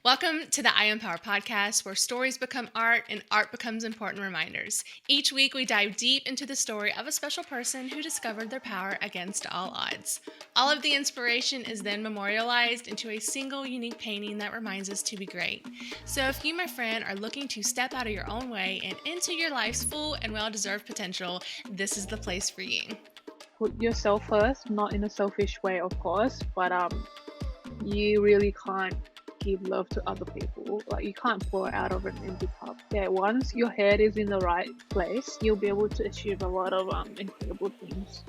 Welcome to the I Empower podcast, where stories become art and art becomes important reminders. Each week, we dive deep into the story of a special person who discovered their power against all odds. All of the inspiration is then memorialized into a single unique painting that reminds us to be great. So, if you, my friend, are looking to step out of your own way and into your life's full and well deserved potential, this is the place for you. Put yourself first, not in a selfish way, of course, but you really can't give love to other people. Like, you can't pour out of an empty cup. Yeah, once your head is in the right place, you'll be able to achieve a lot of incredible things.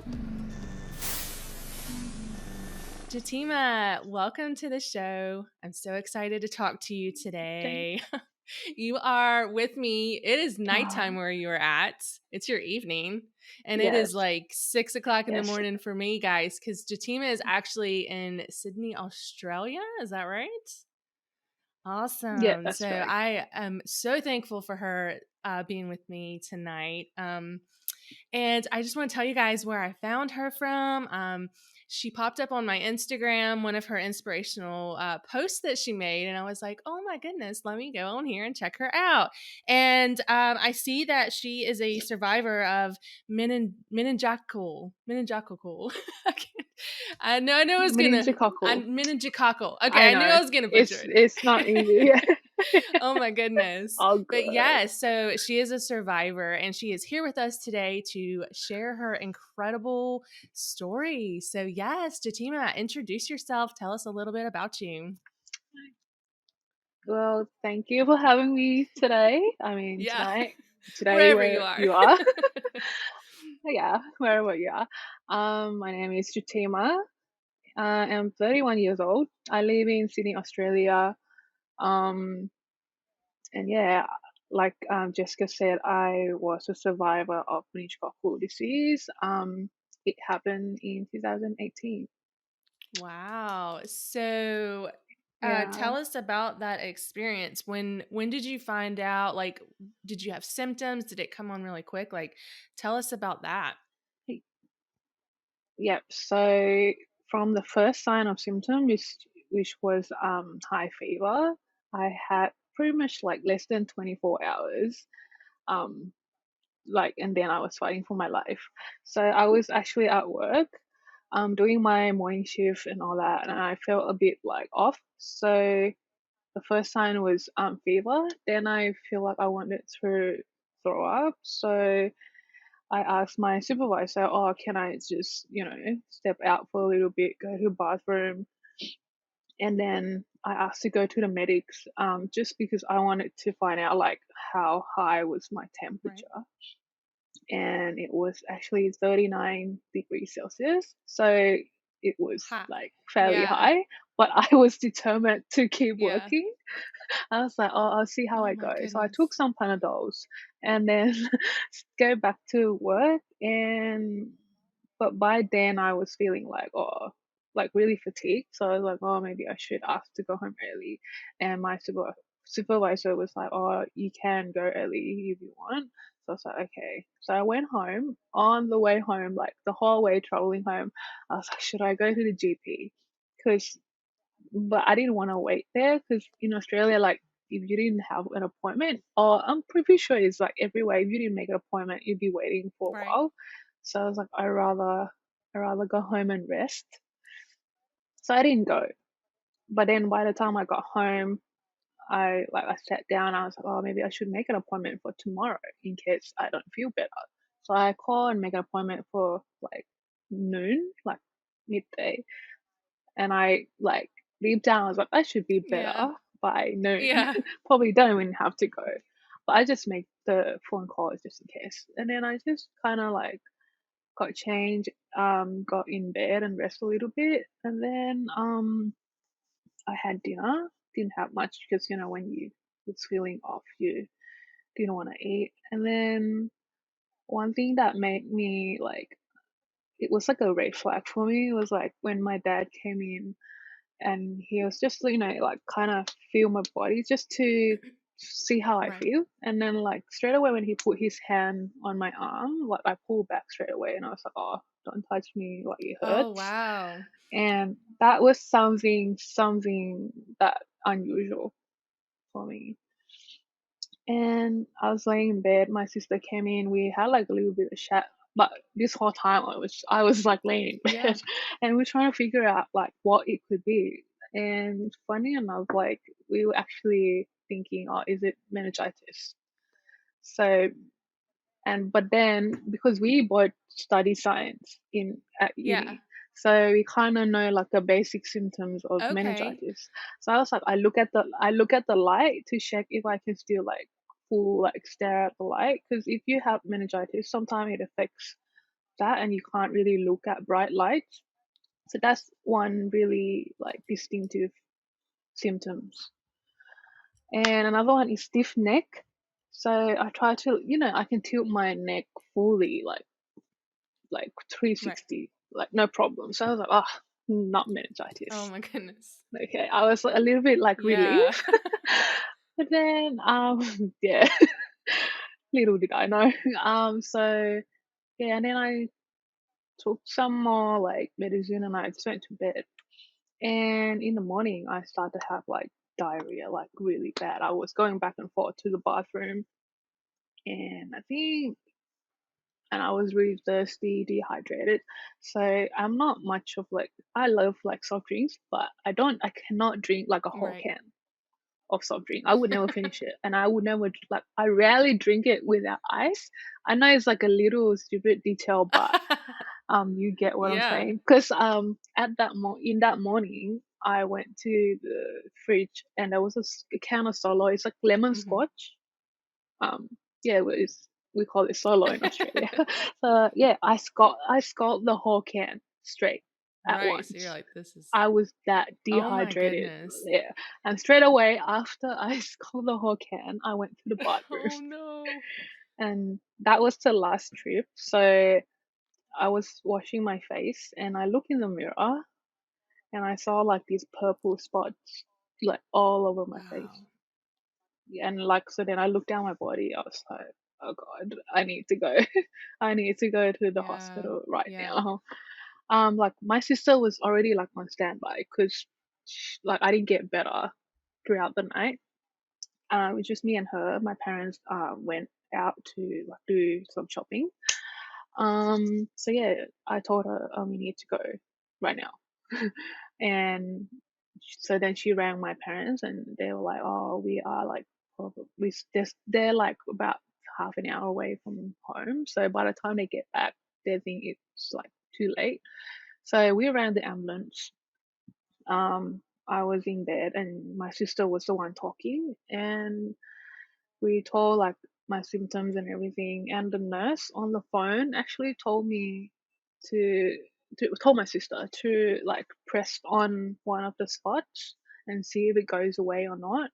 Juttima, welcome to the show. I'm so excited to talk to you today. You are with me. It is nighttime where you are at. It's your evening. And it is Yes. like 6 o'clock in the Yes. morning for me, guys, because Juttima is actually in Sydney, Australia. Is that right? Awesome. Yeah, that's So right. I am so thankful for her being with me tonight. And I just want to tell you guys where I found her from. She popped up on my Instagram, one of her inspirational posts that she made. And I was like, oh my goodness, let me go on here and check her out. And I see that she is a survivor of meningococcal. I know it was going to. Meningococcal. Meningococcal. Okay, I I knew know. I was going to butcher it. It's not easy. Oh my goodness. Oh, But good. yes, so she is a survivor and she is here with us today to share her incredible story. So yes, Juttima, introduce yourself. Tell us a little bit about you. Well, thank you for having me today. Yeah. Today Wherever you where are. you are. Yeah, wherever you are. My name is Juttima. I'm 31 years old. I live in Sydney, Australia. Um, and yeah, like Jessica said, I was a survivor of meningococcal disease. It happened in 2018. Wow. So Yeah. tell us about that experience. When did you find out? Like, did you have symptoms? Did it come on really quick? Like, tell us about that. Yep. So from the first sign of symptom, which was high fever, I had pretty much like less than 24 hours. Um, and then I was fighting for my life. So I was actually at work, doing my morning shift and all that, and I felt a bit like off. So the first sign was fever. Then I feel like I wanted to throw up. So I asked my supervisor, "Oh, can I just, step out for a little bit, go to the bathroom?" And then I asked to go to the medics, just because I wanted to find out like how high was my Right. temperature. And it was actually 39 degrees Celsius. So it was Ha. like fairly Yeah. high, but I was determined to keep Yeah. working. I was like, oh, I'll see how Oh I my go. So I goodness. took some Panadols and then go back to work. But by then I was feeling like, oh, like really fatigued. So I was like, oh, maybe I should ask to go home early. And my supervisor was like, oh, you can go early if you want. So I was like, okay. So I went home. On the way home, like the whole way traveling home, I was like, should I go to the GP? Because but I didn't want to wait there because in Australia, like if you didn't have an appointment, or I'm pretty sure it's like everywhere, if you didn't make an appointment, you'd be waiting for a Right. while. So I was like, I rather go home and rest. So I didn't go. But then by the time I got home, I sat down. I was like, oh, maybe I should make an appointment for tomorrow in case I don't feel better. So I call and make an appointment for like noon, like midday. And I like deep down I was like, I should be better Yeah. by noon. Yeah. Probably don't even have to go. But I just make the phone calls just in case. And then I just kinda like got changed, got in bed and rest a little bit and then I had dinner. Didn't have much because when you was feeling off you didn't want to eat. And then one thing that made me like it was like a red flag for me was like when my dad came in and he was just like kind of feel my body just to see how I Right. feel. And then like straight away when he put his hand on my arm, like I pulled back straight away and I was like, oh, don't touch me, like it Oh, hurts. wow. And that was something that unusual. for me. And I was laying in bed. My sister came in. We had like a little bit of chat. But this whole time I was like laying in Yeah. bed and we're trying to figure out like what it could be. And funny enough, like we were actually thinking, oh, is it meningitis? So and but then because we both study science in at Yeah. uni, so we kind of know like the basic symptoms of Okay. meningitis. So I was like, I look at the light to check if I can still like full like stare at the light, because if you have meningitis, sometimes it affects that and you can't really look at bright lights. So that's one really like distinctive symptoms. And another one is stiff neck. So I try to, I can tilt my neck fully, like Right. 360, like no problem. So I was like, oh, not Oh meningitis. my goodness. Okay, I was like, a little bit like Yeah. relieved, but then yeah, little did I know. So yeah, and then I took some more like medicine and I just went to bed. And in the morning, I started to have like diarrhea, like really bad. I was going back and forth to the bathroom, and and I was really thirsty, dehydrated. So I'm not much of like, I love like soft drinks, but I cannot drink like a whole Right. can of soft drink. I would never finish it, and I would never like. I rarely drink it without ice. I know it's like a little stupid detail, but you get what I'm Yeah. saying. Because in that morning, I went to the fridge and there was a can of Solo. It's like lemon Mhm. scotch. Um, yeah, we call it Solo in Australia. So yeah, I scored the whole can straight at Right. So you're once. like, this is. I was that Oh my dehydrated. goodness. Yeah. And straight away after I scored the whole can, I went to the bathroom. Oh no. And that was the last trip. So I was washing my face and I look in the mirror and I saw like these purple spots like all over my face. Wow. And like, so then I looked down my body. I was like, oh God, I need to go. I need to go to the Yeah. hospital right Yeah. now. Like my sister was already like on standby because like I didn't get better throughout the night. It was just me and her. My parents went out to like do some shopping. So yeah, I told her, we need to go right now. And so then she rang my parents and they were like, oh, we are like, they're like about half an hour away from home. So by the time they get back, they think it's like too late. So we rang the ambulance. I was in bed and my sister was the one talking and we told like my symptoms and everything, and the nurse on the phone actually told me to told my sister to like press on one of the spots and see if it goes away or not.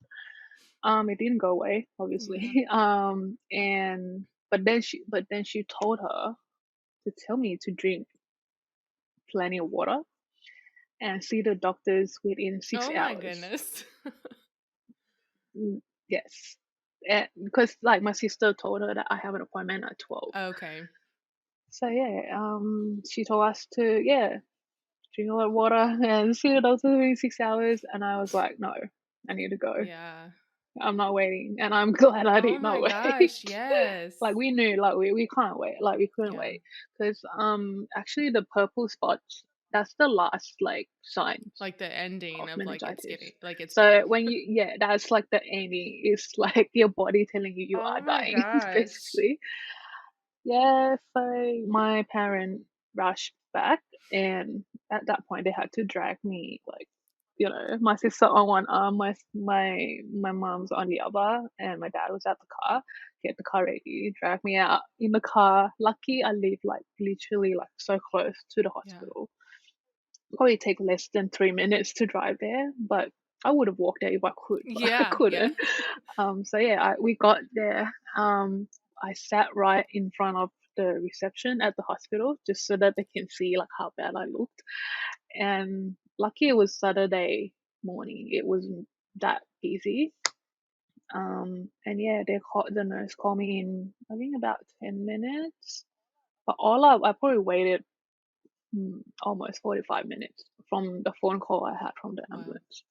It didn't go away, Yeah. obviously. And but then she told her to tell me to drink plenty of water and see the doctors within six Oh my hours. goodness. Yes. Because like my sister told her that I have an appointment at 12. Okay. So yeah, she told us to drink a lot of water and see the doctor within 6 hours, and I was like, no, I need to go. Yeah. I'm not waiting, and I'm glad I Oh did my not wait. gosh. Yes. Like we knew, like we can't wait, like we couldn't Yeah. wait, because actually the purple spots, that's the last like signs Like the ending of of like it's meningitis. getting like it's bad. So when that's like the ending. It's like your body telling you you Oh are my dying, gosh. basically. Yeah, so my parent rushed back, and at that point, they had to drag me, like, my sister on one arm, my mom's on the other, and my dad was at the car, get the car ready, drag me out in the car. Lucky I live like literally like so close to the Yeah. hospital. Probably take less than 3 minutes to drive there, but I would have walked there if I could, but I Yeah. Yeah. couldn't. So yeah, we got there. I sat right in front of the reception at the hospital just so that they can see like how bad I looked. And lucky it was Saturday morning. It wasn't that busy. And yeah, the nurse called me in. I think about 10 minutes. But all up, I probably waited almost 45 minutes from the phone call I had from the Wow. ambulance.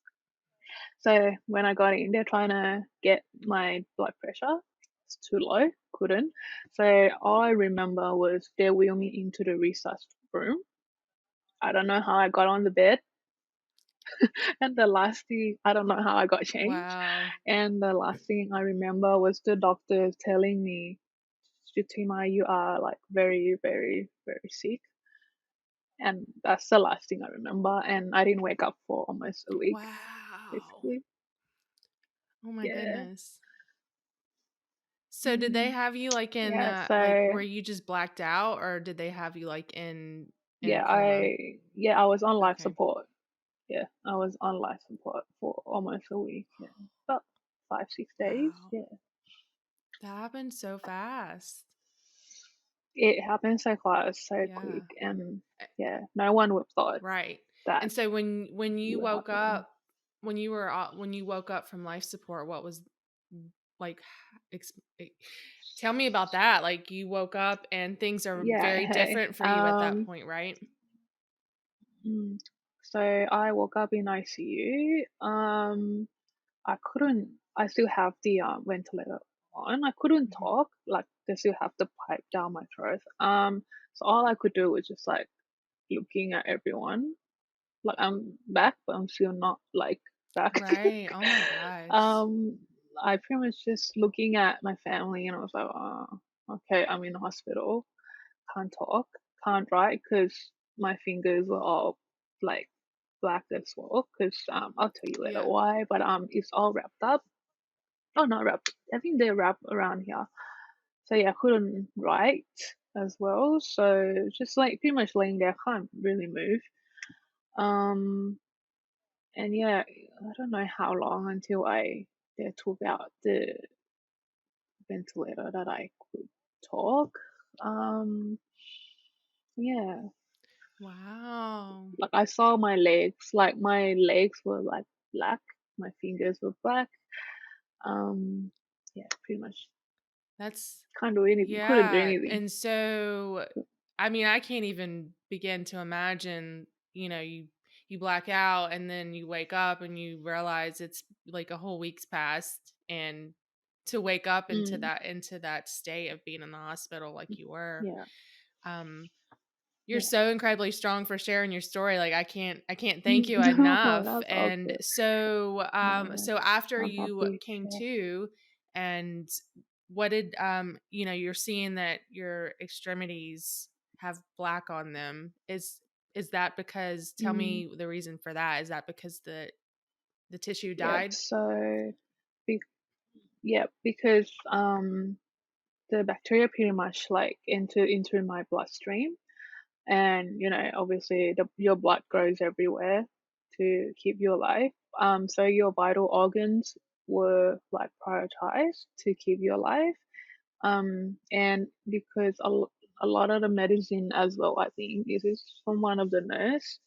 So when I got in, they're trying to get my blood pressure. It's too low, couldn't. So all I remember was they wheeled me into the resus room. I don't know how I got on the bed, and the last thing I don't know how I got changed. Wow. And the last thing I remember was the doctor telling me, Juttima, you are like very, very, very sick. And that's the last thing I remember. And I didn't wake up for almost a week, Wow. basically. Oh my Yeah. goodness. So did they Mm, have you like in yeah. like So where you just blacked out, or did they have you like in a yeah, coma? I was on life Okay. support. Yeah, I was on life support for almost a week. Yeah, about 5 6 days. Wow. Yeah, That happened so fast. it happened so fast, so Yeah. quick, and Eh, yeah, no one would have thought Right. that And so when it you would woke happen. up, when you woke up from life support, what was like ex- eh, tell me about that. Like you woke up and things are Yeah. very Hey. different for you at that point, right? Mm, so I woke up in ICU. I couldn't. I still have the ventilator on. I couldn't Mhm. talk. Like they still have the pipe down my throat. So all I could do was just like looking at everyone. Like I'm back, but I'm still not like back. Right. Oh my gosh. um, I pretty much just looking at my family, and I was like, oh, okay, I'm in the hospital. Can't talk, can't write, because my fingers were all like black as well. Because I'll tell you later Yeah. why. But it's all wrapped up. Oh, not wrapped. I think they're wrapped around here. So yeah, I couldn't write as well. So just like pretty much laying there, can't really move. Um, and yeah, I don't know how long until they took out the ventilator that I could talk. Um, yeah, Wow. like I saw my legs, like my legs were like black, my fingers were black. Um, yeah, pretty much That's can't do anything, couldn't do yeah. anything. And so I mean, I can't even begin to imagine, you black out and then you wake up and you realize it's like a whole week's passed, and to wake up Mm, into that state of being in the hospital like you were. yeah, Um you're yeah. so incredibly strong for sharing your story. Like I can't thank you No, enough. that's all And good. so No, so after I'm you happy to came share. to, and what did you're seeing that your extremities have black on them. Is that because, tell Mm, me the reason for that. Is that because the tissue yeah, died? so be, yeah, because the bacteria pretty much like into my bloodstream, and obviously your blood goes everywhere to keep you alive. So your vital organs were like prioritized to keep you alive. And because a lot of the medicine as well, I think this is from one of the nurse.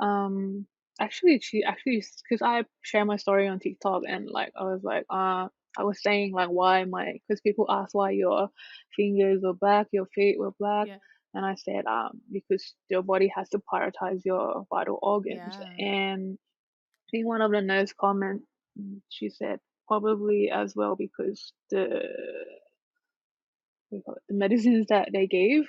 um Actually, she actually, because I share my story on TikTok, and like I was like, I was saying like why my, because people ask why your fingers were black, your feet were black, Yeah. and I said because your body has to prioritize your vital organs. Yeah. And I think one of the nurse comment, she said probably as well because the medicines that they gave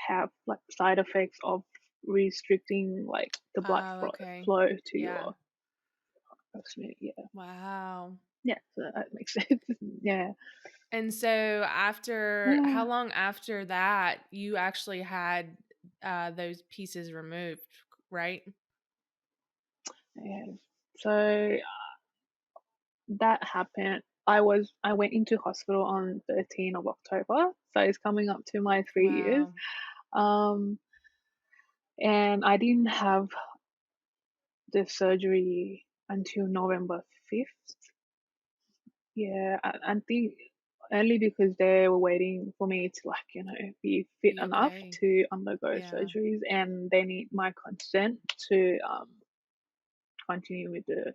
have like side effects of restricting like the blood Oh, okay. flow to Yeah. your proximity. Yeah, Wow. yeah, so that makes sense. Yeah, And so after how yeah, long after that you actually had those pieces removed, right? yeah. So that happened. I went into hospital on 13th of October, so it's coming up to my 3 years. Wow. Um, and I didn't have the surgery until November 5th. Yeah, I think only because they were waiting for me to like, be fit Be enough okay. to undergo Yeah. surgeries, and they need my consent to continue with the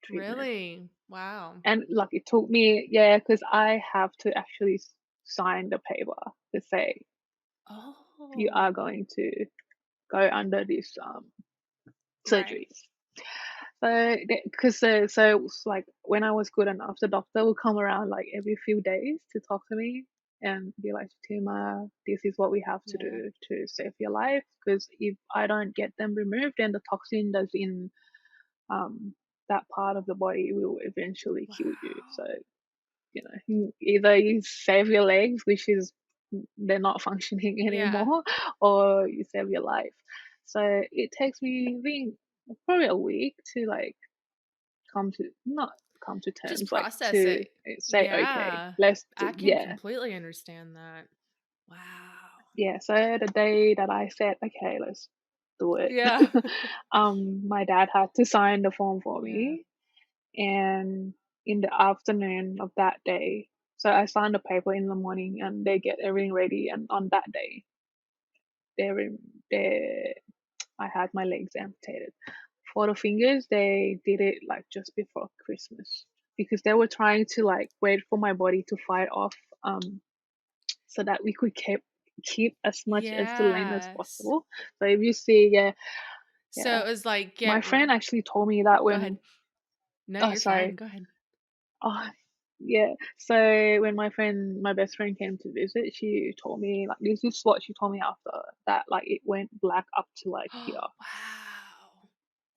treatment. Really? Wow. And like it took me, yeah, because I have to actually sign the paper to say you are Oh. going to go under this Right. surgeries. So, because so it's like when I was good enough, the doctor would come around like every few days to talk to me and be like, Tima, this is what we have to Yeah. do to save your life. Because if I don't get them removed, then the toxin that's in um that part of the body will eventually kill you. Wow. So, either you save your legs, which is they're not functioning Yeah. anymore, or you save your life. So it takes me, I think, probably a week to like not come to Just terms, like process to it. say, okay, Yeah. let's do, I can yeah, completely understand that. Wow. yeah. So the day that I said, okay, let's do it, Yeah. my dad had to sign the form for Yeah. me, and in the afternoon of that day, so I signed the paper in the morning, and they get everything ready, and on that day, they re- they I had my legs amputated. For the fingers, they did it like just before Christmas because they were trying to like wait for my body to fight off, um, so that we could keep as much as the length as Yes. possible. So if you see, yeah, So yeah. it was like My friend actually told me that go ahead. when, No, oh, you're fine. sorry, Go ahead. oh, yeah. So when my best friend came to visit, she told me like this is what she told me after that, like it went black up to like here. Wow.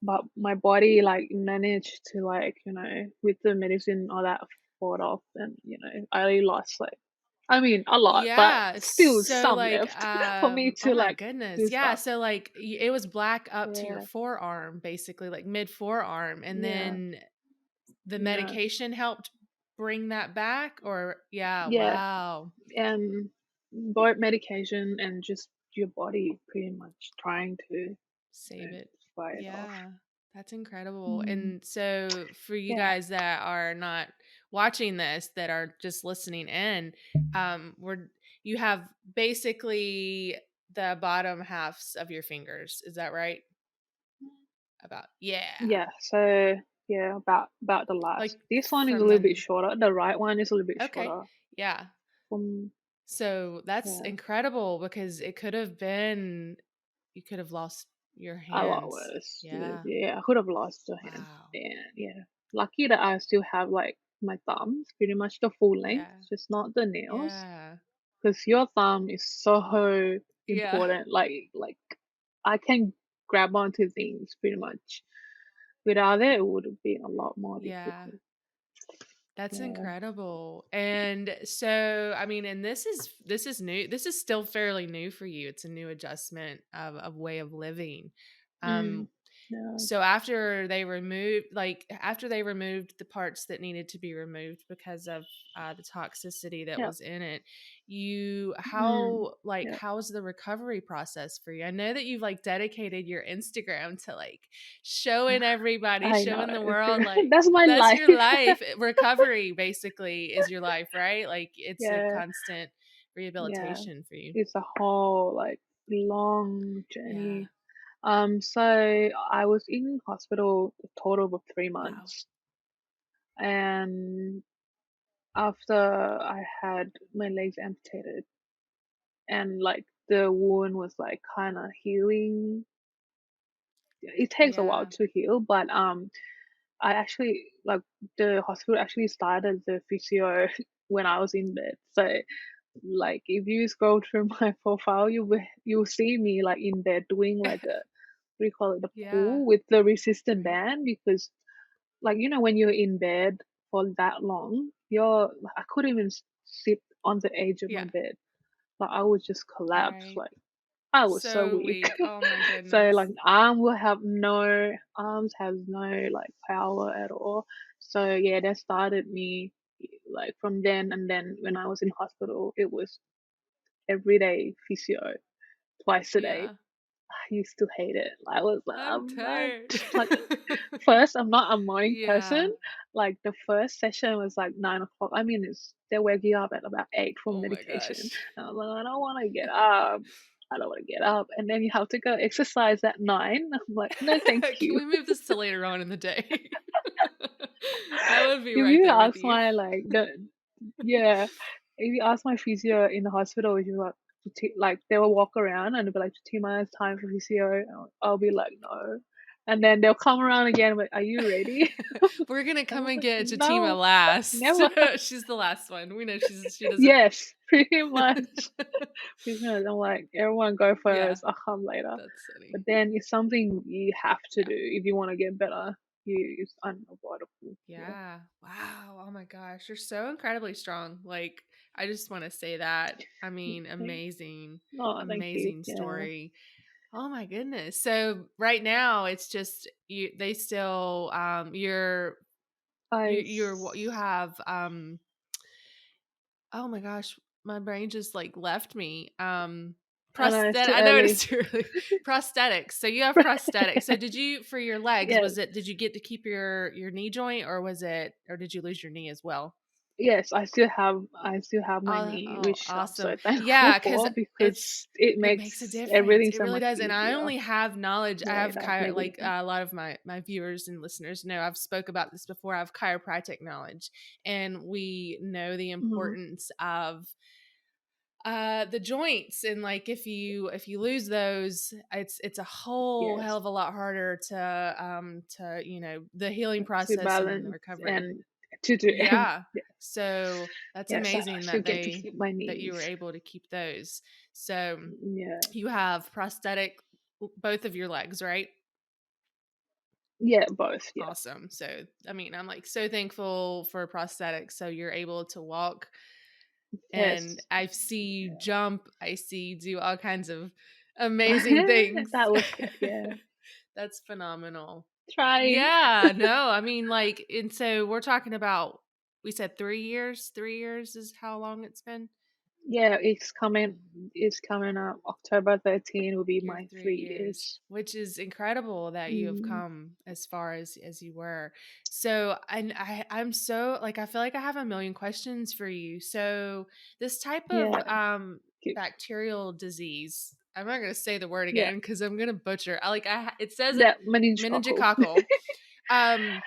But my body like managed to like, with the medicine all that fought off, and I only lost like, I mean a lot, but Yeah. still So some like left for me oh to my like goodness. do Yeah, stuff. so like it was black up to your Yeah, forearm basically, like mid forearm, and yeah, then the yeah, medication helped bring that back, or yeah, yeah. wow. And both medication and just your body pretty much trying to Save it. fight it off. Yeah. That's incredible. Mm, And so for you yeah, guys that are not watching this, that are just listening in, we're you have basically the bottom halves of your fingers. Is that right? About yeah. yeah. So yeah, about the Like last. This one is a from little bit the shorter. The right one is a little bit okay. shorter. Yeah. From So that's Yeah, incredible because it could have been you could have lost your a lot hands. worse. Yeah. Yeah, I could have lost a hand. Wow. And yeah, lucky that I still have like my thumbs, pretty much the full length, Yeah. just not the nails. Yeah. Because your thumb is so Yeah. important. Like I can grab onto things pretty much. Without it, it would have been a lot more Yeah. difficult. That's Yeah. incredible. And so, I mean, and this is new. This is still fairly new for you. It's a new adjustment of way of living. Mm. Um, Yeah. so after they removed the parts that needed to be removed because of the toxicity that Yeah. was in it, you Mm. Yeah. how was the recovery process for you? I know that you've like dedicated your Instagram to like showing everybody, I know. showing the world like That's my that's life. your life. Recovery basically is your life, right? Like it's a Yeah. constant Yeah. rehabilitation for you. It's a whole like long Yeah. journey. So I was in hospital a total of three Wow. months, and after I had my legs amputated, and like the wound was like kind of healing. It takes a while Yeah. to heal, but I actually like the hospital actually started the physio when I was in bed. So like if you scroll through my profile, you'll see me like in there doing like a, what do you call it, the Yeah. pull with the resistant Right. band, because like when you're in bed for that long, I couldn't even sit on the edge of my Yeah. bed. Like I would just collapse. Right. Like I was so So weak. weak. Oh my So goodness. like arms have no like power at all. So yeah, that started me like from then. And then when I was in hospital, it was every day physio, twice a day. Yeah. I used to hate it. I was like, I'm I'm not tired. like, first, I'm not a morning Yeah. person. Like the first session was like 9 o'clock. I mean, they wake you up at about 8 for Oh my medication. gosh. And I was like, I don't want to get up. I don't want to get up. And then you have to go exercise at 9. I'm like, no, thank Can you. we move this to later on in the day? I would be If right you there with ask you. my yeah, if you ask my physio in the hospital, if you like, like they will walk around and they'll be like, 2 months time for physio. I'll be like, no. and then they'll come around again with, "Are you ready?" We're gonna I come was and like, get Juttima "No, last. never." She's the last one. We know she doesn't. Yes, pretty much. Pretty much. I'm like, "Everyone go Yeah, first, I'll come later." that's But funny. then it's something you have to Yeah. do if you wanna get better. It's unavoidable. Yeah. Yeah. Wow. Oh my gosh. You're so incredibly strong. Like, I just want to say that. I mean, Thank amazing, Oh, thank you. amazing Yeah. story. Oh my goodness. So right now it's just you they still I you have oh my gosh, my brain just like left me. I know it's too I know it early. is too early. Prosthetics. So you have prosthetics. So did you for your legs, Yes. was it did you get to keep your knee joint or was it or did you lose your knee as well? Yes, I still have my knee, Oh, which I'm awesome. so thankful Yeah, because for it's because it it makes a makes difference. everything It so really much does. And I easier. only have knowledge. I Yeah, it have does make a like difference. a lot of my viewers and listeners know I've spoke about this before. I have chiropractic knowledge, and we know the Mhm. importance of the joints and like if you lose those it's a whole hell Yes. of a lot harder to the healing To process and the balance recovery. and to do and Yeah. yeah. So that's Yes, I amazing still get to keep my that you were knees. able to keep those. So Yeah. you have prosthetic both of your legs, right? Yeah, both, yeah. Awesome. So I mean, I'm like so thankful for prosthetics. So you're able to walk and Yes. I see you jump, I see you do all kinds of amazing Yeah. things. That was good, yeah. That's phenomenal. Trying. Yeah, no, I mean, like, and so we're talking about, we said 3 years. 3 years is how long it's been. Yeah, it's coming up. October 13 will be Your my 3 years, 3 years. which is incredible that you have Mm, come as far as you were. So, and I'm so like I feel like I have a million questions for you. So, this type of yeah. Keep bacterial disease, I'm not going to say the word yeah. again because I'm going to butcher. It says it That meningococcal. meningococcal. Um,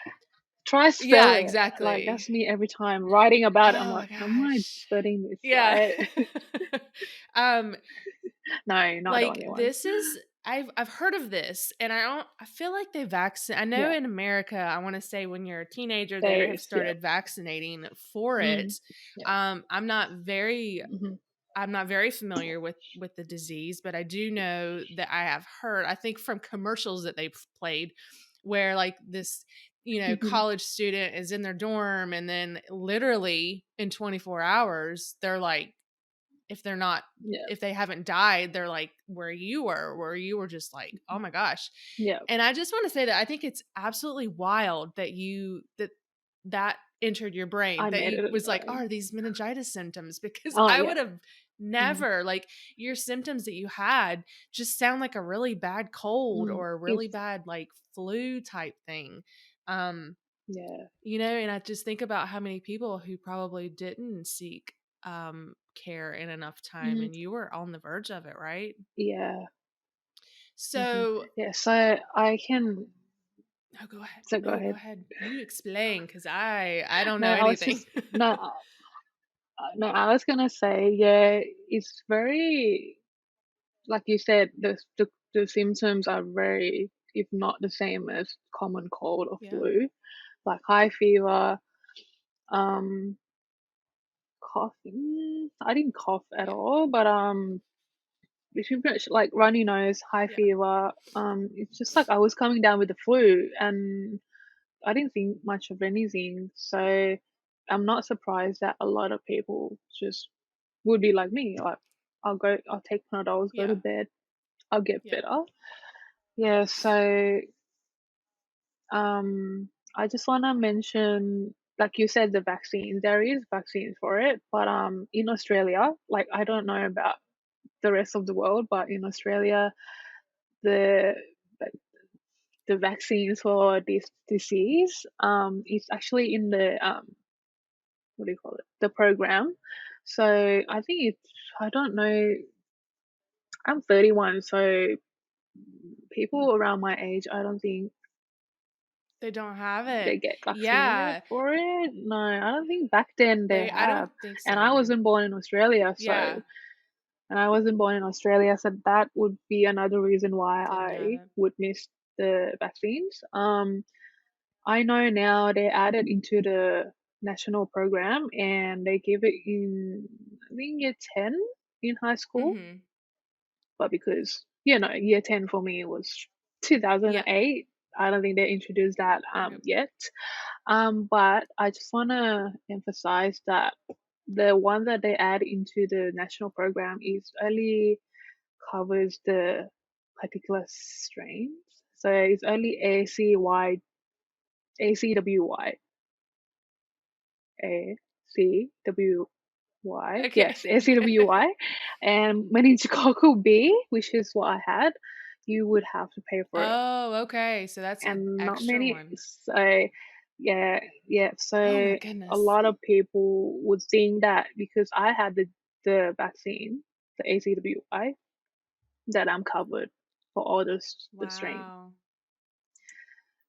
Try spell yeah, it. Like, exactly. that's me every time writing about it. I'm Oh my like, "Am I gosh. spelling this Yeah. right?" um No, not the Like only one. this is I've heard of this and I feel like they vaccine I know Yeah, in America, I want to say when you're a teenager they there have is, yeah. started vaccinating for it. Mm, yeah. I'm not very Mhm. familiar with the disease, but I do know that I have heard, I think from commercials that they've played where like this Mhm. college student is in their dorm and then literally in 24 hours they're like if they're not Yeah. if they haven't died, they're like where you were just like, "Oh my gosh." Yeah. And I just want to say that I think it's absolutely wild that that entered your brain. I That made you it was like, though. "Oh, are these meningitis symptoms?" Because Oh, I yeah. would have Mhm. never like your symptoms that you had just sound like a really bad cold Mm. or a really It's bad like flu type thing. Um yeah. and I just think about how many people who probably didn't seek care in enough time, Mhm. and you were on the verge of it, right? Yeah. Mhm. So, Yeah, so I can no, go ahead. so go No, go ahead. ahead. You explain because I don't No, know I was anything. just no, no, I was gonna say, yeah, it's very like you said, the symptoms are very, if not the same as common cold or Yeah, flu, like high fever, um, coughing. I didn't cough at yeah, all, but it's pretty much like runny nose, high yeah, fever. It's just like I was coming down with the flu, and I didn't think much of anything. So I'm not surprised that a lot of people just would be like me, like I'll take Panadols, go to yeah, bed, I'll get yeah, better. Yeah, so I just wanna mention, like you said, the vaccine. There is vaccines for it, but in Australia, like I don't know about the rest of the world, but in Australia, the like, the vaccines for this disease is actually in the what do you call it? The program. So I think it's I don't know. I'm 31, so people around my age, I don't think they don't have it. they get vaccinated Yeah, for it. No, I don't think back then they I don't have. think so And I either. wasn't born in Australia, Yeah, so that would be another reason why didn't have I it. would miss the vaccines. I know now they added into the national program and they give it in, I think, year 10 in high school. Mhm. But because, year 10 for me was Yeah. 2008, I don't think they introduced that Nope. yet. But I just want to emphasize that the one that they add into the national program is only covers the particular strains. So it's only ACWY, ACWY, Okay. yes, ACWY, and meningococcal B, which is what I had, you would have to pay for it, Oh, okay. So that's an and not extra many. one. So yeah, yeah. Oh my So a goodness. lot of people would think that because I had the vaccine, the ACWY, that I'm covered for all the strain. Wow.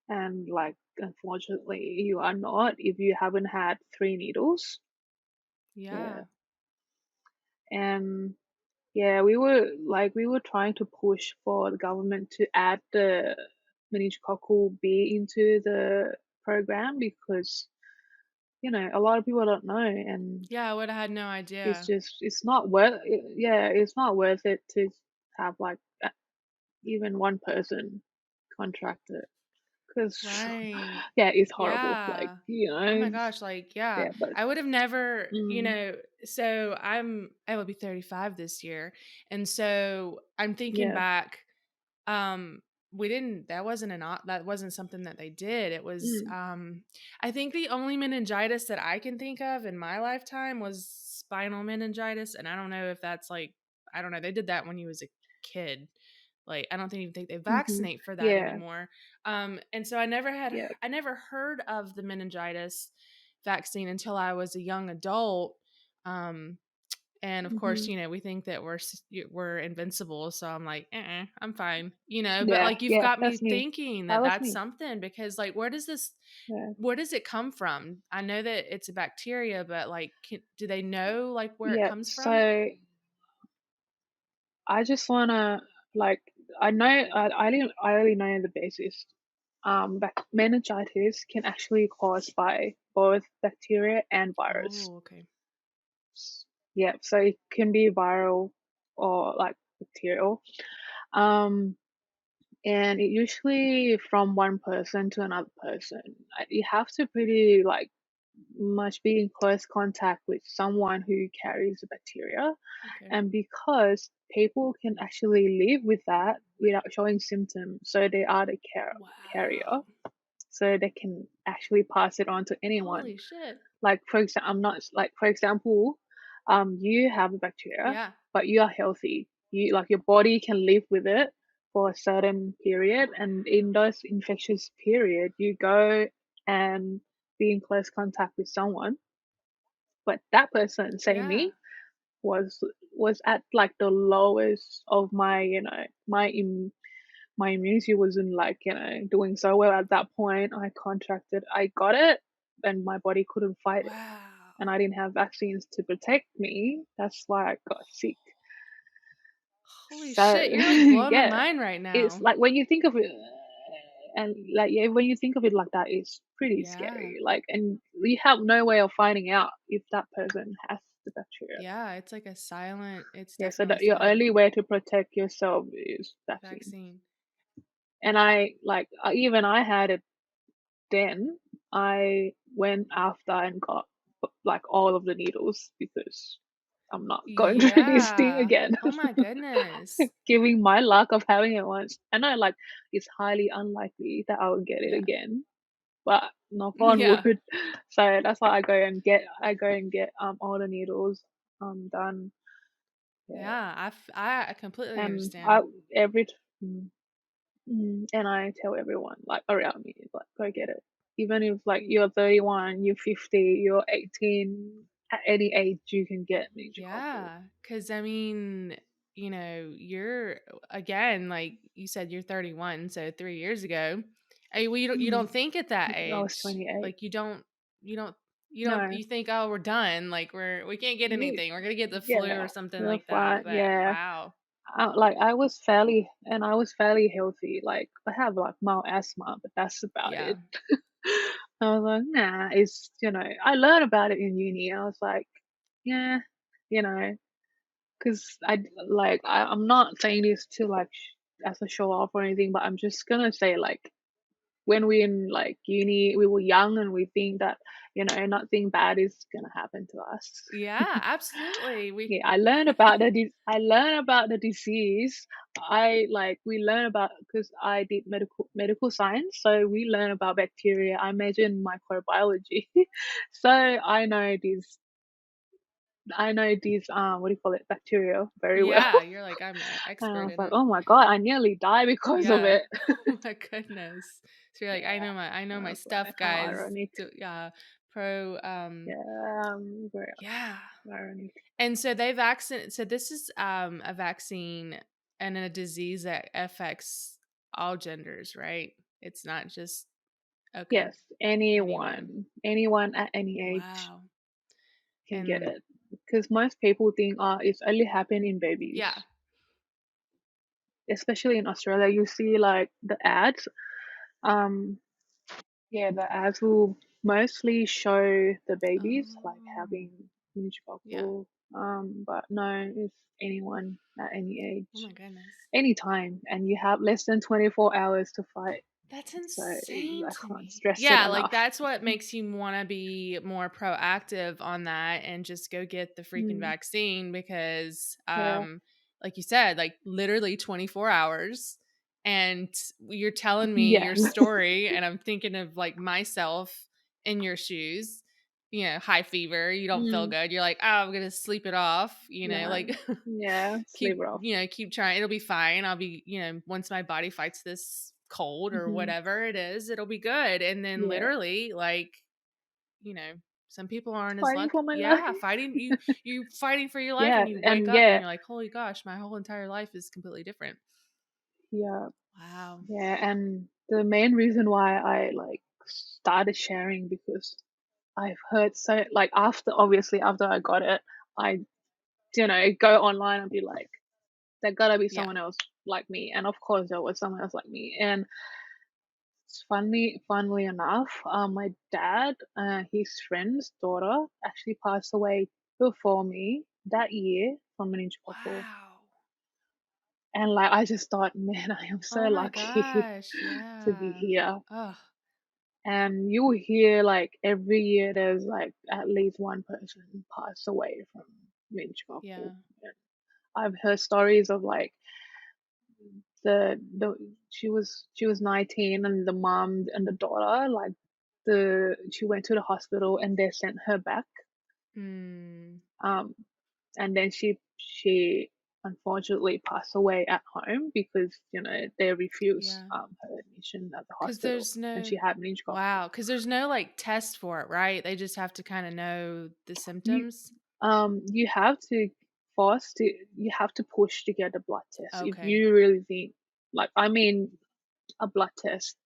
And like, unfortunately, you are not if you haven't had 3 needles. Yeah. Yeah. And yeah, we were trying to push for the government to add the meningococcal B into the program because a lot of people don't know, and Yeah, I would have had no idea. it's not worth it. Yeah, it's not worth it to have like even one person contract it because Right. yeah, it's horrible. Like, Yeah. Oh my gosh, yeah. yeah, but I would have never, mm, so I will be 35 this year. And so I'm thinking yeah, back, um we didn't that wasn't something that they did. It was mm, I think the only meningitis that I can think of in my lifetime was spinal meningitis, and I don't know if that's like, I don't know, they did that when you was a kid. Like, I don't even think they hmm, vaccinate for that yeah, anymore. And so yeah, I never heard of the meningitis vaccine until I was a young adult. Um, and of course, hmm, we think that we're invincible. So I'm like, I'm fine, But yeah, like, you've yeah. got me That's me. thinking That that was that's me. something, because like, Yeah, where does it come from? I know that it's a bacteria, but like, do they know like where it yeah. comes from? So I just wanna like I know I only know the basis. Meningitis can actually caused by both bacteria and virus. Oh, okay. Yeah, so it can be viral or like bacterial. Um, and it usually from one person to another person. You have to pretty like much be in close contact with someone who carries the bacteria, Okay. and because people can actually live with that without showing symptoms, so they are the carrier, Wow. so they can actually pass it on to anyone. Holy shit. Like, for example, I'm not like, for example, you have a bacteria, Yeah. but you are healthy. You like your body can live with it for a certain period, and in those infectious period, you go and be in close contact with someone, but that person, say Yeah. me, was was at like the lowest of my my immunity wasn't like doing so well at that point. I got it, and my body couldn't fight it, and I Wow. didn't have vaccines to protect me. That's why I got sick. Holy So shit, you're like blowing my yeah, mind right it's now. like when you think of it, and like yeah, when you think of it like that, it's pretty Yeah. scary. Like, and you have no way of finding out if that person has the bacteria. Yeah, it's like a silent, it's Yeah, so definitely that your silent only way to protect yourself is vaccine. vaccine. And I like even I had it then. I went after and got like all of the needles because I'm not going through this thing Yeah. again. Oh my goodness. Giving my luck of having it once. I know like it's highly unlikely that I will get it Yeah. again, but knock on Yeah. wood. So that's why I go and get all the needles done. Yeah. Yeah. I completely And I understand. every mm, and I tell everyone like around me like go get it. Even if like you're 31, you're 50, you're 18, at any age you can get meningococcal. Yeah. Cause I mean, you're, again, like you said, you're 31. So 3 years ago, well, you Mm. don't think at that I was age, 28. like No, you think, oh, we're done. Like we can't get you anything. We're going to get the yeah, flu or something you're like that. fine. But Yeah, wow. like I was fairly healthy. Like I have like mild asthma, but that's about Yeah. it. I was like, nah, it's I learned about it in uni. I was like, yeah, you know, because I'm not saying this to like as a show off or anything, but I'm just gonna say like when we in like uni, we were young and we think that nothing bad is gonna happen to us. Yeah, absolutely. We Yeah, I learned about the disease. We learn about because I did medical science, so we learn about bacteria. I major in microbiology, so I know these what do you call it, bacteria very well. yeah, you're like, I'm an And I expert was in like, it. oh my god, I nearly died because of Yeah. it. Oh my goodness. So you're like, I know I my was like, stuff, how guys. ironic. Yeah. Pro Yeah, very yeah. ironic. And so so this is a vaccine and a disease that affects all genders, right? It's not just okay, Yes, anyone. anyone at any age Wow. can get And it. Because most people think, it's only happen in yeah. babies. Especially in Australia, you see like the ads. Um, yeah, the ads will mostly show the babies like Oh. having Yeah. meningococcal. But no, it's anyone at any Oh age, my goodness. anytime, and you have less than 24 hours to fight. That's So insane I to can't me. stress it Yeah, like enough. that's what makes you want to be more proactive on that and just go get the freaking Mm, vaccine because yeah, like you said, like literally 24 hours and you're telling me yeah, your story and I'm thinking of like myself in your shoes. You know, high fever, you don't feel mm, good. You're like, "Oh, I'm going to sleep it off," no, like yeah, sleep it off. keep trying. It'll be fine. I'll be, once my body fights this cold or Hmm. whatever it is, it'll be good. And then Yeah, literally, like, you know, some people aren't as fighting lucky. for my life. Yeah, you fighting for your life Yeah, and you wake and up and yeah, you're like, "Holy gosh, my whole entire life is completely different." yeah, Wow. yeah, and the main reason why I like started sharing because I've heard so like after I got it, I go online and be like, there gotta be Yeah. someone else like me, and of course there was someone else like me, and it's funnily enough, my dad, his friend's daughter actually passed away before me that year from meningococcal. Wow. And like I just thought, man, I am so Oh my lucky gosh. to be Yeah. here. Oh, And you will hear like every year there's like at least one person pass away from meningococcal. yeah. And I've heard stories of like the she was 19 and the mom and the daughter like the she went to the hospital and they sent her back. Hmm. Um, and then she unfortunately passed away at home because they refused Yeah. her admission at the 'Cause hospital there's and no she had meningococcal. wow, because there's no, like, test for it, right? They just have to kinda know the You symptoms? you have to you have to push to get a blood test if Okay. you really think like I mean a blood test,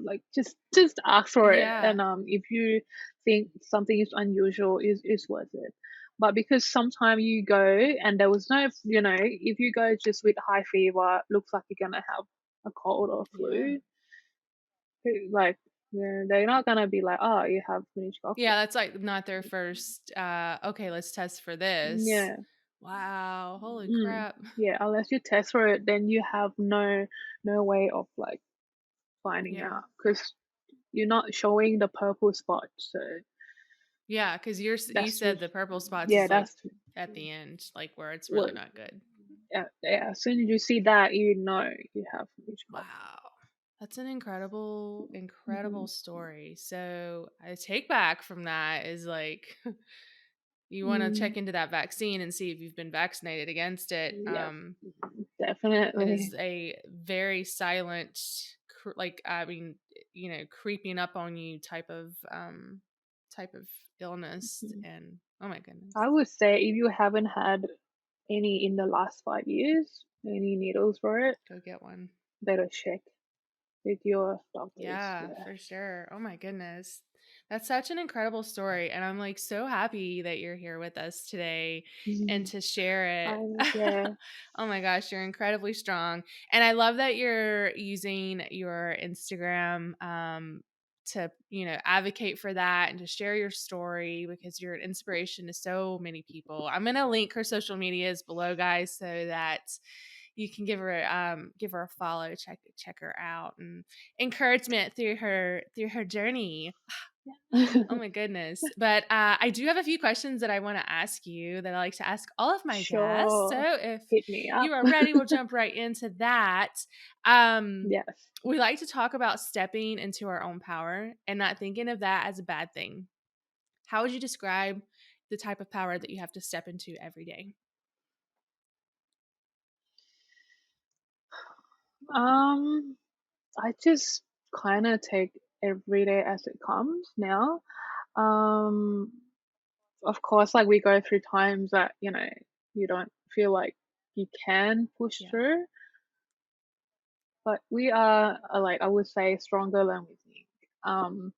like just ask for it. Yeah. And if you think something is unusual, is worth it. But because sometimes you go and there was no, if you go just with high fever, looks like you're gonna have a cold or Yeah. flu, like they're not gonna be like, oh, you have meningococcal. Yeah, that's, like, not their first, "Okay, let's test for this." Yeah. Wow, holy Mm. crap. Yeah, unless you test for it, then you have no way of like finding Yeah. out because you're not showing the purple spot. So Yeah, 'cause you that's said just the purple spots yeah, is, like, that's at the end, like, where it's really what not good. yeah, yeah. As soon as you see that, you know you have meningococcal. Wow. That's an incredible, Hmm. incredible story. So, I take back from that is, like you wanna Mm, check into that vaccine and see if you've been vaccinated against it. yep, It is definitely. a very silent, like I mean, creeping up on you type of illness, Mhm. and oh my goodness, I would say if you haven't had any in the last 5 years, any needles for it, go get one. better check with your doctors. Yeah, Yeah. for sure. Oh my goodness. That's such an incredible story, and I'm, like, so happy that you're here with us today and Mhm. to share it. Yeah. Oh my gosh, you're incredibly strong, and I love that you're using your Instagram, to, advocate for that and to share your story because you're an inspiration to so many people. I'm gonna link her social medias below, guys, so that you can give her a follow, check her out, and encouragement through her journey. Oh my goodness. But I do have a few questions that I want to ask you that I like to ask all of my guests. So Sure. if Hit me up. you are ready, we'll jump right into that. Um, Yes. we like to talk about stepping into our own power and not thinking of that as a bad thing. How would you describe the type of power that you have to step into every day? Um, I just kind of take every day as it comes now. Um, of course, like we go through times that, you don't feel like you can push Yeah. through, but we are, like, I would say, stronger than we think. Um,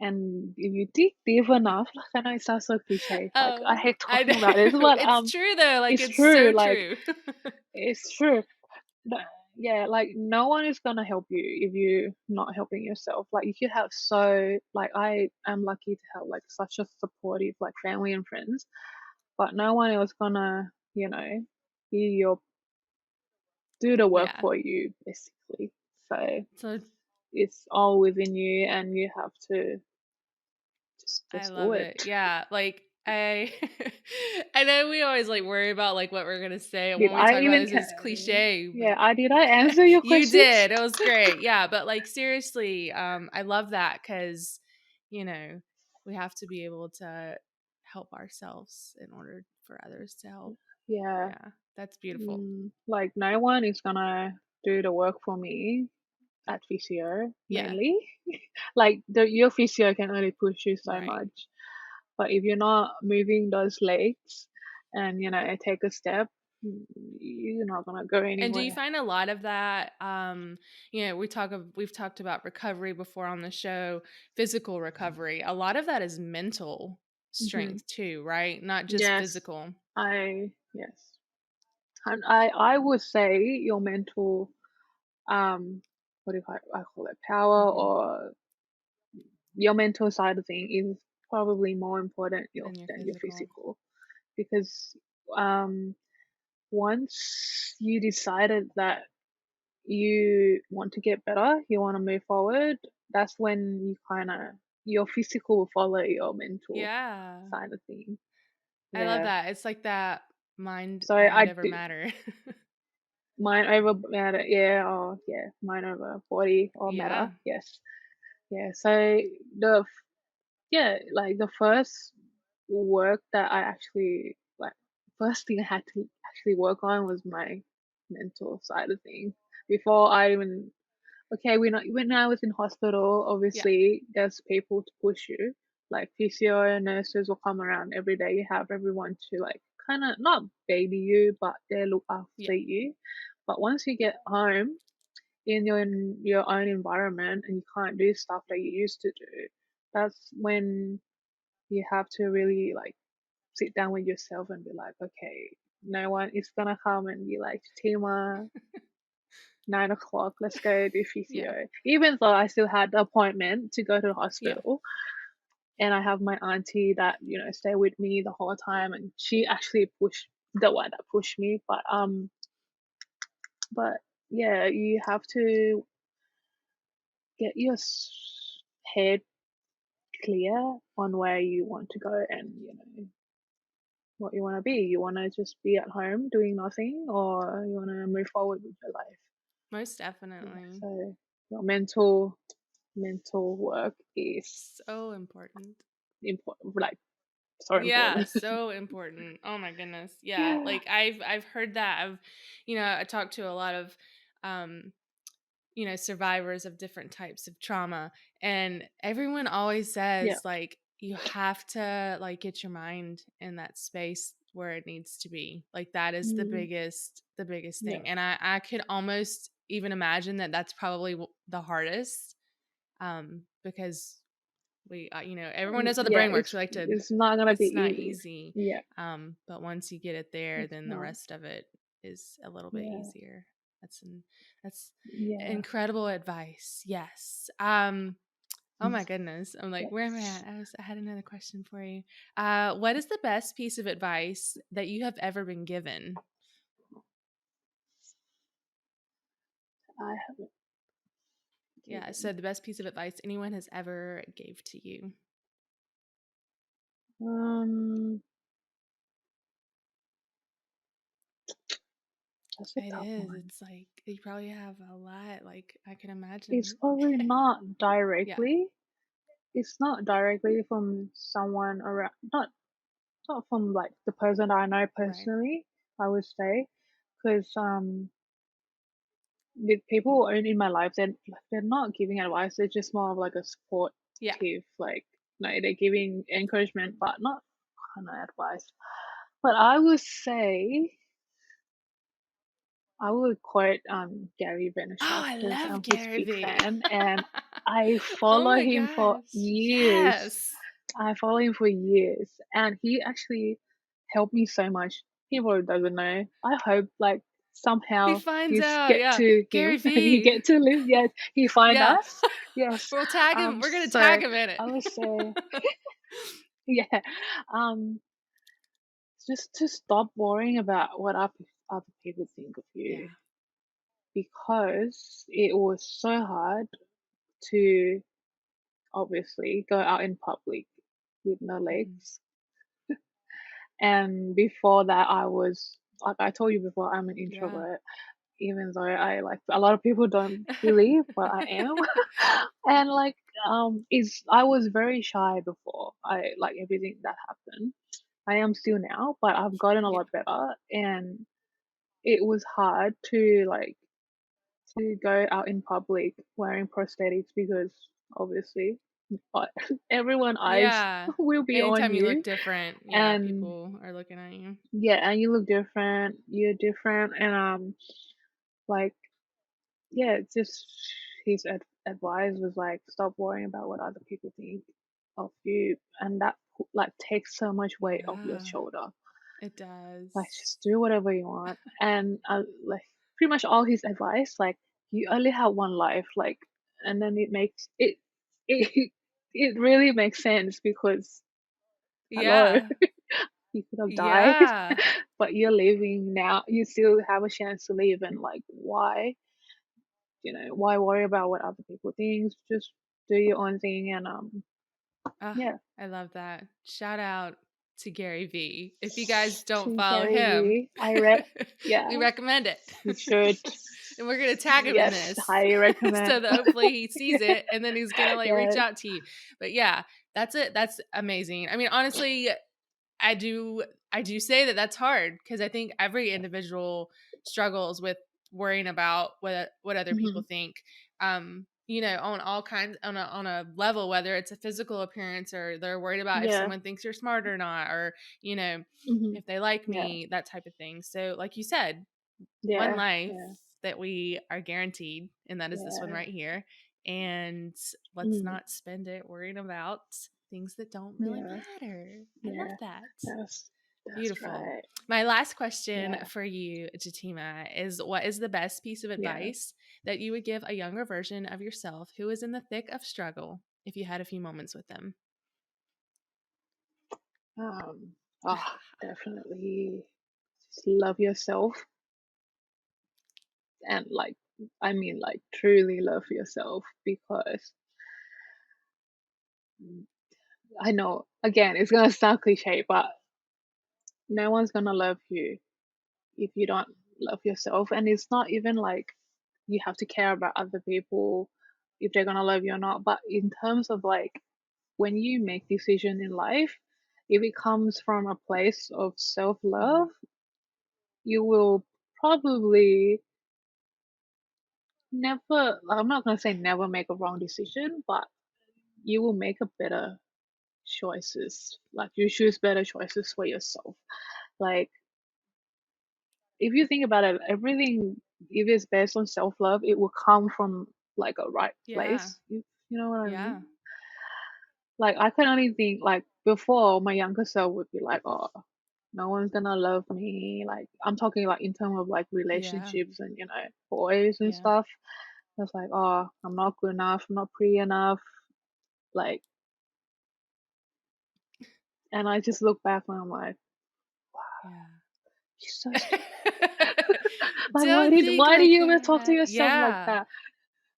and if you dig deep enough, like, I know it sounds so cliche, like I Oh, hate I talking know. about this, but It's true though. Like it's it's true. so Like true. it's true. No, yeah, like no one is gonna help you if you're not helping yourself. Like you could have like I am lucky to have like such a supportive like family and friends, but no one else gonna, be your do the work Yeah. for you basically. So So it's all within you, and you have to I just do love it. it. Yeah, like I I know we always like worry about like what we're gonna say Did when we I talk about even? this is cliche, Yeah, but I did. I answer your you questions. did. It was great. Yeah, but like seriously, I love that cuz you know, we have to be able to help ourselves in order for others to help. Yeah, Yeah, that's beautiful. like no one is gonna do the work for me at physio Yeah, mainly. Like your physio can only push you so right. much, but if you're not moving those legs and take a step, you're not gonna go And do you anywhere. find a lot of that we've talked about recovery before on the show, physical recovery. A lot of that is mental Hmm. strength too, right? Not just Yes, physical. yes, and I would say your mental, what do I call it, power, Mhm. or your mental side of thing is probably more important Than your than your physical. physical, because um once you decided that you want to get better, you want to move forward, that's when you kind of your physical will follow your mental Yeah. side of things. I love Yeah. that. It's like that So mind I over do matter. mind over matter. Yeah. Oh, yeah. Mind over body or matter. Yeah. Yes. Yeah. So the like the first work that I actually like first thing I had to actually work on was my mental side of things before I even okay, when I was in hospital, Yeah. obviously there's people to push you. Like physio and nurses will come around every day. You have everyone to like kind of not baby you, but they look Yeah. after you. But once you get home in your own environment and you can't do stuff that you used to do, that's when you have to really like sit down with yourself and be like, okay, no one is gonna come and be like, Tima, 9 o'clock, let's go do Yeah. physio. Even though I still had the appointment to go to the Yeah. hospital, and I have my auntie that stay with me the whole time, and she actually pushed the one that pushed me. But yeah, you have to get your head clear on where you want to go and what you want to be. You want to just be at home doing nothing, or you want to move forward with your life. Most Yeah. definitely. So your mental work is So important. important, like so Yeah, important. so important. Oh my goodness. Yeah, Yeah. like I've heard that. I talked to a lot of um survivors of different types of trauma, and everyone always Yeah. says like you have to like get your mind in that space where it needs to be. Like that is Mm, the biggest yeah. thing. And I could almost even imagine that that's probably the hardest because Everyone knows how the Yeah, brain works. We like to. it's not gonna be It's not easy. easy. Yeah, But once you get it there, it's then the not. rest of it is a little bit Yeah, easier. That's yeah. incredible advice. Yes. Oh my goodness. I'm like, where am I Yes, at? I had another question for you. What is the best piece of advice that you have ever been given? I haven't Yeah, given. so the best piece of advice anyone has ever gave to you. Um, that's a It tough is. one. It's like you probably have a lot. Like I can It's imagine. probably not Yeah, directly. It's not directly from someone around. Not from like the person I know right. personally. I would say, because with people in my life, they're not giving advice. They're just more of like a Yeah. supportive, like no, they're giving encouragement, but not kind of advice. But I would say I would quote Gary Oh, Vaynerchuk I because love I'm his Gary big Vee. fan, and I Oh follow my him for gosh. years. Yes. I follow him for years, and he actually helped me so much. He probably doesn't know. I hope like He somehow finds you out. get Yeah. to Gary him, you Vee. get to live. Yes, he find Yeah. us. Yes. We'll tag him. We're gonna So tag him in it. I would say, yeah, um, just to stop worrying about what other people think of you, Yeah. because it was so hard to obviously go out in public with no Hmm. legs. And before that, I was, like I told you before, I'm an Yeah. introvert, even though I like a lot of people don't believe, but I am. And like, I was very shy before I like everything that happened. I am still now, but I've gotten a Yeah. lot better, and it was hard to like to go out in public wearing prosthetics because obviously but everyone eyes Yeah. will be on Anytime you look you, different, yeah, and people are looking at you. yeah, and you look different, you're different, and like yeah, it's just his advice was like stop worrying about what other people think of you, and that like takes so much weight off your Yeah, shoulder. it Like does. just do whatever you want, and like pretty much all his advice, like you only have one life, like, and then it it really makes sense because hello, Yeah. you could have died, Yeah. but you're living now, you still have a chance to live, and like why, why worry about what other people think, just do your own thing, and Ah, yeah. I love that. Shout out to Gary V. If you guys don't To follow Gary him, Vee, I read, yeah, we recommend it. you should, And we're gonna tag him in yes, this highly so recommend. that hopefully he sees Yeah, it and then he's gonna like yeah, reach out to you. But yeah, that's it. That's amazing. I mean, honestly, I do I do say that that's hard because I think every individual struggles with worrying about what other people mhm, think. On all kinds on a level, whether it's a physical appearance or they're worried about if yeah, someone thinks you're smart or not, or you know mhm, if they like yeah, me, that type of thing. So, like you said, one yeah, life yeah, that we are guaranteed, and that is this one yeah, right here. And let's mhm, not spend it worrying about things that don't really yeah, matter. I love yeah, that. that's Beautiful. right, My last question yeah, for you, Jatima, is what is the best piece of yeah, advice that you would give a younger version of yourself who is in the thick of struggle if you had a few moments with them? um, definitely just love yourself, and like, I mean, like, truly love yourself, because I know, again, it's gonna sound cliche, but no one's gonna love you if you don't love yourself. And it's not even like you have to care about other people if they're gonna love you or not. But in terms of like when you make decision in life, if it comes from a place of self Mhm. love, you will probably never, I'm not gonna say never make a wrong decision, but you will make a better choices. Like you choose better choices for yourself. Like if you think about it, everything, if it's based on self love, it will come from like a right Yeah. place. You know what I mean? Yeah. Like, I can only think, like, before my younger self would be like, "Oh, no one's gonna love me." Like, I'm talking, like, in terms of, like, Yeah. relationships and, boys and Yeah. stuff. I was like, "Oh, I'm not good enough, I'm not pretty enough." Like, and I just look back and I'm like, Yeah. "You're so stupid." Like, Don't think why do like you even talk to that. yourself like Yeah. that?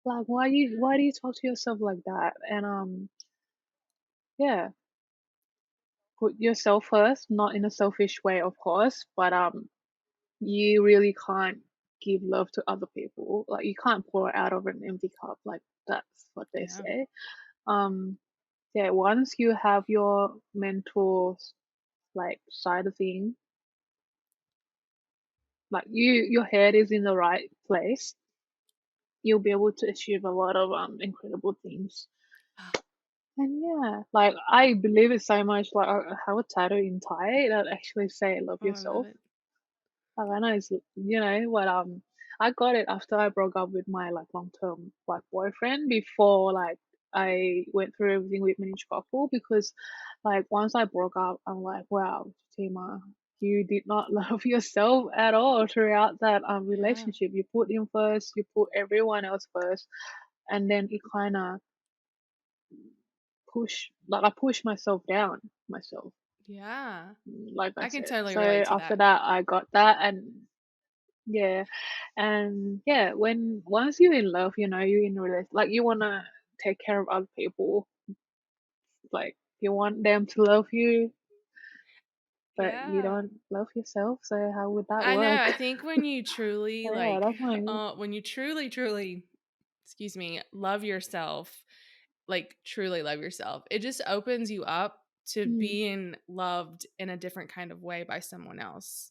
Like, why do you talk to yourself like that? And, yeah, put yourself first, not in a selfish way, of course, but, you really can't give love to other people. Like, you can't pour out of an empty cup, like, that's what they Yeah. say. Um, yeah, once you have your mental, like, side of things, like, your head is in the right place, you'll be able to achieve a lot of, incredible things. And yeah, like, I believe it so much, like, I have a tattoo in Thai that actually say "Love Oh, I love yourself." it. Havana is, what, I got it after I broke up with my, like, long-term, like, boyfriend before, like, I went through everything with meningococcal because, like, once I broke up, I'm like, wow, Tima, you did not love yourself at all throughout that Yeah. relationship. You put him first, you put everyone else first, and then it kind of I pushed myself down myself, Yeah. like I I can said. totally So relate to after that. that, I got that, and yeah, and yeah, when once you're in love, you're in a like, you wanna take care of other people, like, you want them to love you, but you Yeah. don't love yourself, so how would that I know. work? I think when you truly So yeah, that's my when you truly, excuse me, love yourself, like truly love yourself, it just opens you up to mm, being loved in a different kind of way by someone else.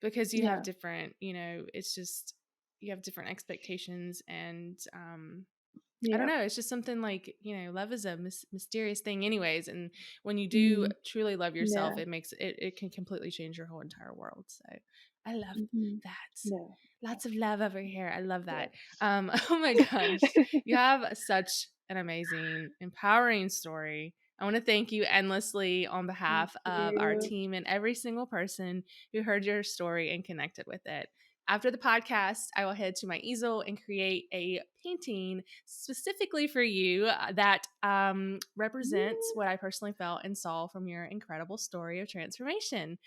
Because you have yeah, different, it's just you have different expectations and I don't yeah, know. It's just something like, love is a mysterious thing, anyways. And when you do mm, truly love yourself, yeah, it can completely change your whole entire world. So I love mhm, that. yeah, Lots of love over here. I love that. yes. Oh my gosh. You have such an amazing, empowering story. I want to thank you endlessly on Thank behalf of our you. team and every single person who heard your story and connected with it. After the podcast, I will head to my easel and create a painting specifically for you that represents what I personally felt and saw from your incredible story of transformation.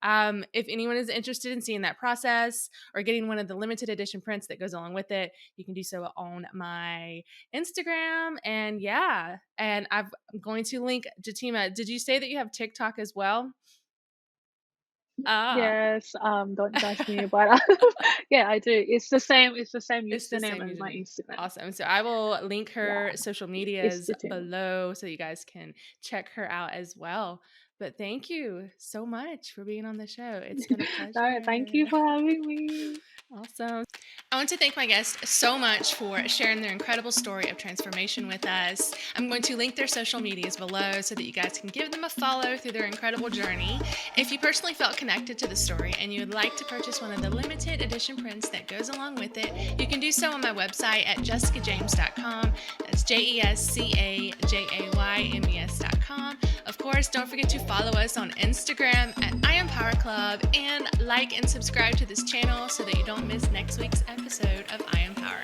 If anyone is interested in seeing that process or getting one of the limited edition prints that goes along with it, you can do so on my Instagram. And yeah, and I'm going to link Juttima. Did you say that you have TikTok as well? Ah. Yes, don't judge me, but yeah, I do. It's the same It's the username same as my username. Instagram. Awesome. So I will link Yeah, her social it's medias the same. below so you guys can check her out as well. But thank you so much for being on the show. It's been a No, thank pleasure. you for having me. Awesome. I want to thank my guests so much for sharing their incredible story of transformation with us. I'm going to link their social medias below so that you guys can give them a follow through their incredible journey. If you personally felt connected to the story and you would like to purchase one of the limited edition prints that goes along with it, you can do so on my website at jessicajames.com. That's JESCAJAYMES.com. Of course, don't forget to follow us on Instagram at I Am Power Club and like and subscribe to this channel so that you don't miss next week's episode of I Am Power.